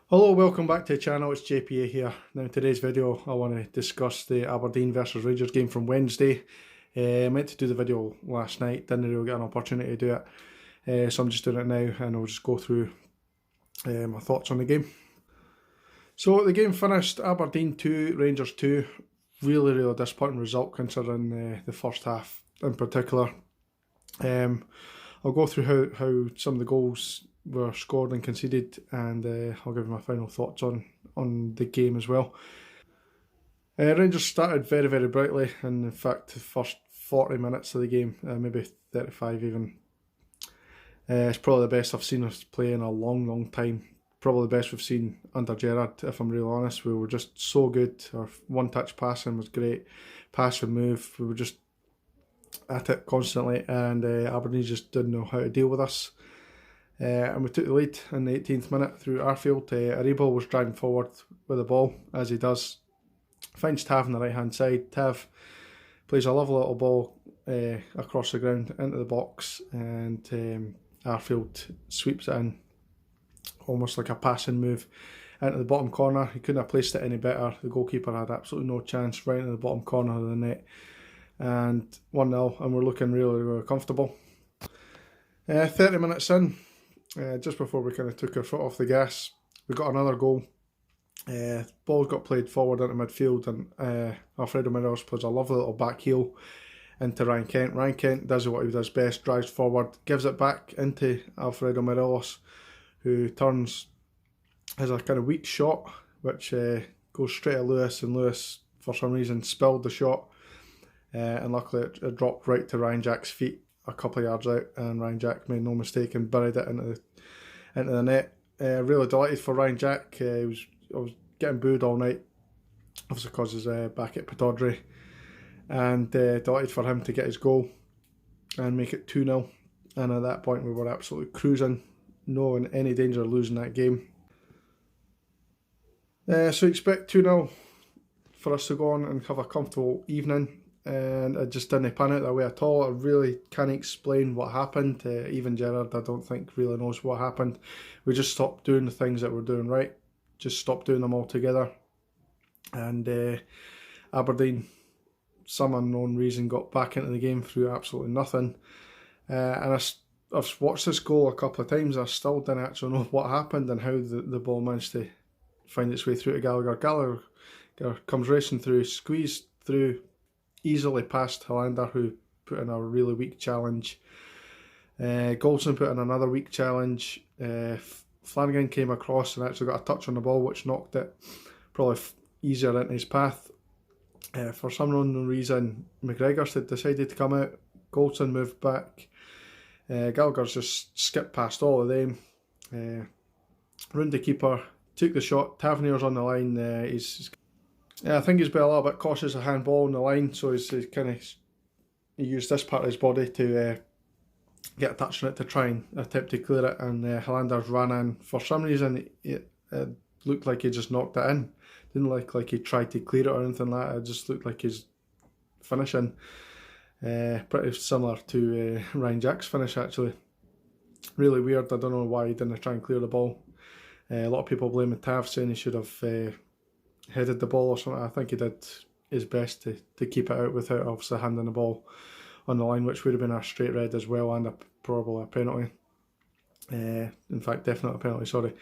Hello, welcome back to the channel, it's JPA here. Now in today's video I want to discuss the Aberdeen versus Rangers game from Wednesday. I meant to do the video last night, didn't really get an opportunity to do it, so I'm just doing it now and I'll just go through my thoughts on the game. So the game finished Aberdeen 2, Rangers 2. Really disappointing result considering the first half in particular. I'll go through how some of the goals were scored and conceded, and I'll give you my final thoughts on the game as well. Rangers started very brightly, and in fact the first 40 minutes of the game, maybe 35 even, it's probably the best I've seen us play in a long time. Probably the best we've seen under Gerrard, if I'm really honest. We were just so good. Our one-touch passing was great. Pass and move, we were just at it constantly, and Aberdeen just didn't know how to deal with us. And we took the lead in the 18th minute through Arfield. Aribo was driving forward with the ball, as he does. Finds Tav on the right hand side. Tav plays a lovely little ball across the ground into the box, and Arfield sweeps it in, almost like a passing move, into the bottom corner. He couldn't have placed it any better. The goalkeeper had absolutely no chance, right into the bottom corner of the net. And 1-0, and we're looking really comfortable. 30 minutes in, just before we kind of took our foot off the gas, we got another goal. Ball got played forward into midfield, and Alfredo Morelos plays a lovely little back heel into Ryan Kent. Ryan Kent does what he does best, drives forward, gives it back into Alfredo Morelos, who has a kind of weak shot, which goes straight at Lewis, and Lewis, for some reason, spilled the shot, and luckily it dropped right to Ryan Jack's feet a couple of yards out, and Ryan Jack made no mistake and buried it into the net. Really delighted for Ryan Jack. I was getting booed all night, obviously because he's back at Pittodrie, and delighted for him to get his goal and make it 2-0. And at that point we were absolutely cruising, no in any danger of losing that game. So expect 2-0 for us to go on and have a comfortable evening, and it just didn't pan out that way at all. I really can't explain what happened. Even Gerrard, I don't think, really knows what happened. We just stopped doing the things that we're doing right, just stopped doing them altogether. And Aberdeen, some unknown reason, got back into the game through absolutely nothing. And I've watched this goal a couple of times. I still didn't actually know what happened and how the ball managed to find its way through to Gallagher. Gallagher comes racing through, squeezed through easily past Hollander, who put in a really weak challenge. Goldson put in another weak challenge. Flanagan came across and actually got a touch on the ball, which knocked it probably easier into his path. For some unknown reason, McGregor decided to come out. Goldson moved back. Gallagher's just skipped past all of them. Ruined the keeper, took the shot. Tavernier's on the line. I think he's been a little bit cautious of handball on the line, so he used this part of his body to get a touch on it to try and attempt to clear it, and Hollander's ran in. For some reason, it looked like he just knocked it in. Didn't look like he tried to clear it or anything like that. It just looked like his finishing. Pretty similar to Ryan Jack's finish, actually. Really weird. I don't know why he didn't try and clear the ball. A lot of people blaming Tav, saying he should have headed the ball or something. I think he did his best to keep it out without obviously handing the ball on the line, which would have been a straight red as well, and probably a penalty. In fact, definitely a penalty, sorry.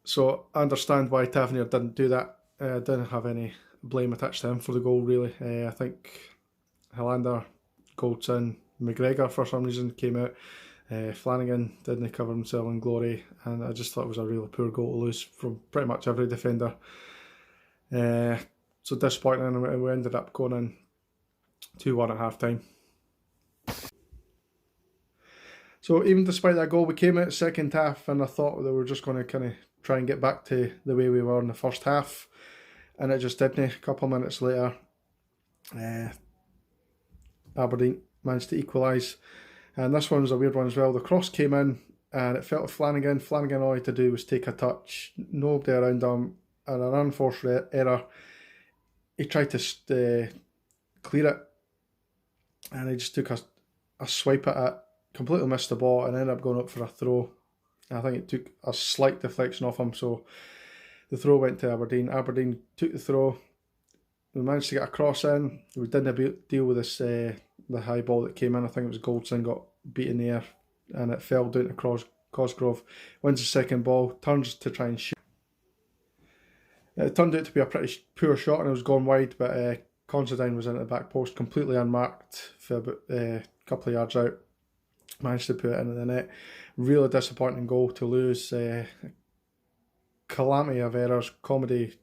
So I understand why Tavernier didn't do that. Didn't have any blame attached to him for the goal, really. I think Hollander, Goldson, McGregor for some reason came out. Flanagan didn't cover himself in glory, and I just thought it was a really poor goal to lose from pretty much every defender. So disappointing, and we ended up going in 2-1 at half time. So even despite that goal, we came out second half, and I thought they were just going to kind of try and get back to the way we were in the first half, and it just didn't. A couple of minutes later, Aberdeen managed to equalise, and this one was a weird one as well. The cross came in, and it fell to Flanagan. Flanagan, all he had to do was take a touch, nobody around him, and an unforced error. He tried to clear it, and he just took a swipe at it, completely missed the ball, and ended up going up for a throw. I think it took a slight deflection off him, so the throw went to Aberdeen. Aberdeen took the throw. We managed to get a cross in. We didn't deal with this the high ball that came in. I think it was Goldson got beat in the air, and it fell down to Cosgrove. Wins the second ball, turns to try and shoot. It turned out to be a pretty poor shot, and it was gone wide, but Considine was in at the back post, completely unmarked for about a couple of yards out. Managed to put it into the net. Really disappointing goal to lose. Calamity of errors, comedy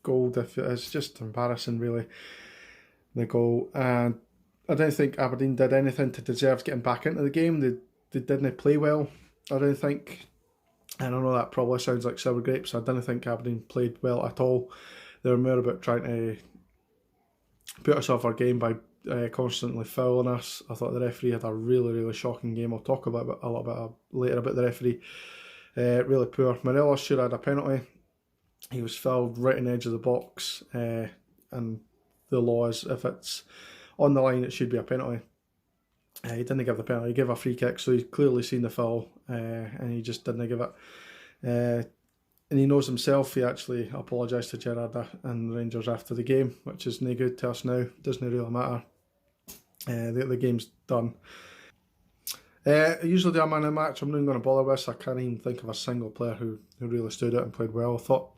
goal. It's just embarrassing, really, the goal. And I don't think Aberdeen did anything to deserve getting back into the game. They didn't play well, I don't think. And I know that probably sounds like sour grapes. I didn't think Aberdeen played well at all. They were more about trying to put us off our game by constantly fouling us. I thought the referee had a really, really shocking game. I'll talk about it a little bit later about the referee. Really poor. Morelos should have had a penalty. He was fouled right on the edge of the box, and the law is if it's on the line it should be a penalty. He didn't give the penalty, he gave a free kick, so he's clearly seen the foul, and he just didn't give it. And he knows himself. He actually apologised to Gerrard and Rangers after the game, which is no good to us now. Doesn't really matter. The game's done. Usually do a man of the match. I'm not going to bother with this. I can't even think of a single player who really stood out and played well. I thought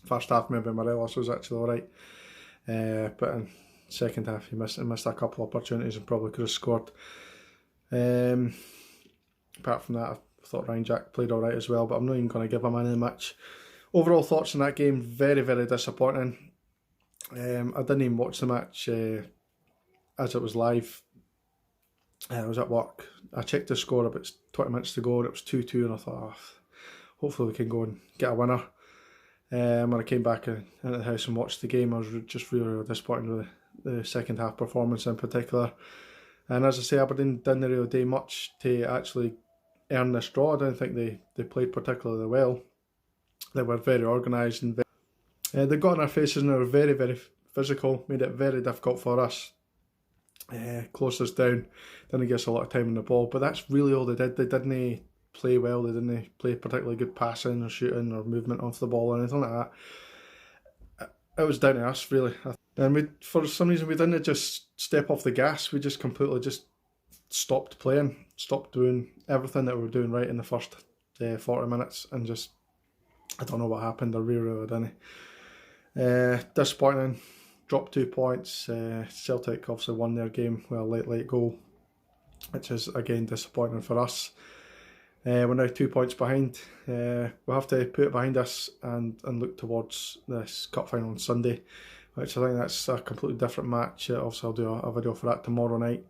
first half maybe Morelos was actually alright, but in second half he missed a couple of opportunities and probably could have scored. Apart from that, I thought Ryan Jack played alright as well, but I'm not even going to give a man of the match. Overall thoughts on that game, very, very disappointing. I didn't even watch the match as it was live. I was at work. I checked the score about 20 minutes to go and it was 2-2, and I thought, hopefully we can go and get a winner. When I came back into the house and watched the game, I was just really, really disappointed with the second half performance in particular. And as I say, Aberdeen didn't really do much to actually earn this draw. I don't think they played particularly well. They were very organised and they got in our faces and they were very, very physical, made it very difficult for us. Closed us down, didn't give us a lot of time on the ball, but that's really all they did. They didn't play well, they didn't play particularly good passing or shooting or movement off the ball or anything like that. It was down to us, really. And for some reason we didn't just step off the gas, we just completely just stopped playing, stopped doing everything that we were doing right in the first 40 minutes, and just, I don't know what happened, I really didn't. Disappointing. Dropped 2 points. Celtic obviously won their game with a late goal, which is again disappointing for us. We're now 2 points behind. We'll have to put it behind us and look towards this cup final on Sunday, which I think that's a completely different match. Obviously I'll do a video for that tomorrow night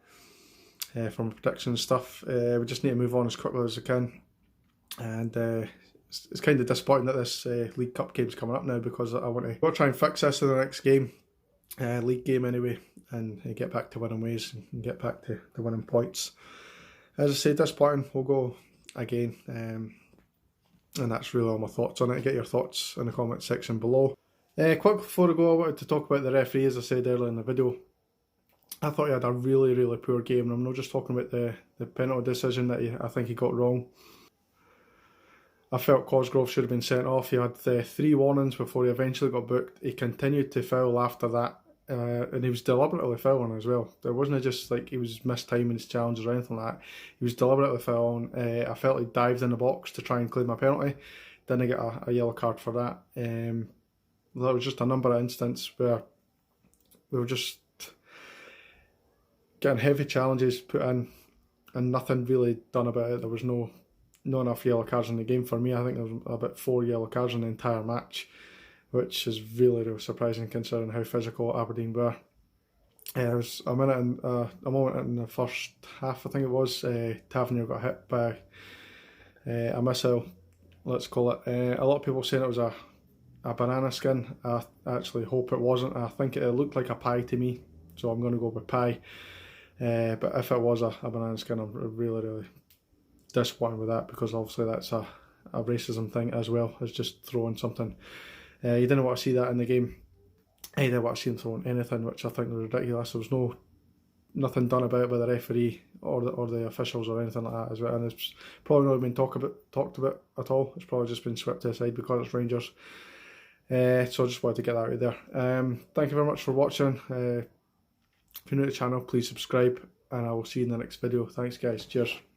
from prediction stuff. We just need to move on as quickly as we can, and it's kind of disappointing that this League Cup game's coming up now, because I want to try and fix this in the next game. League game anyway, and get back to winning ways and get back to the winning points. As I say, disappointing. We'll go again, and that's really all my thoughts on it. Get your thoughts in the comment section below. Quick before I go, I wanted to talk about the referee. As I said earlier in the video, I thought he had a really, really poor game, and I'm not just talking about the penalty decision that I think he got wrong. I felt Cosgrove should have been sent off. He had 3 warnings before he eventually got booked. He continued to foul after that, and he was deliberately fouling as well. There wasn't just like he was mistiming his challenges or anything like that. He was deliberately fouling. I felt he dived in the box to try and claim a penalty. Didn't get a yellow card for that. There was just a number of instances where we were just getting heavy challenges put in and nothing really done about it. There was not enough yellow cards in the game for me. I think there was about 4 yellow cards in the entire match, which is really, really surprising considering how physical Aberdeen were. There was a moment in the first half, I think it was, Tavernier got hit by a missile, let's call it. A lot of people saying it was a banana skin. I actually hope it wasn't. I think it looked like a pie to me, so I'm going to go with pie. But if it was a banana skin, I'm really, really disappointed with that, because obviously that's a racism thing as well as just throwing something. You didn't want to see that in the game. I didn't want to see him throwing anything, which I think was ridiculous. There was no nothing done about it by the referee or the officials or anything like that as well, and it's probably not been talked about at all. It's probably just been swept aside because it's Rangers. So I just wanted to get that out there. Thank you very much for watching. If you're new to the channel, please subscribe, and I will see you in the next video. Thanks guys, cheers.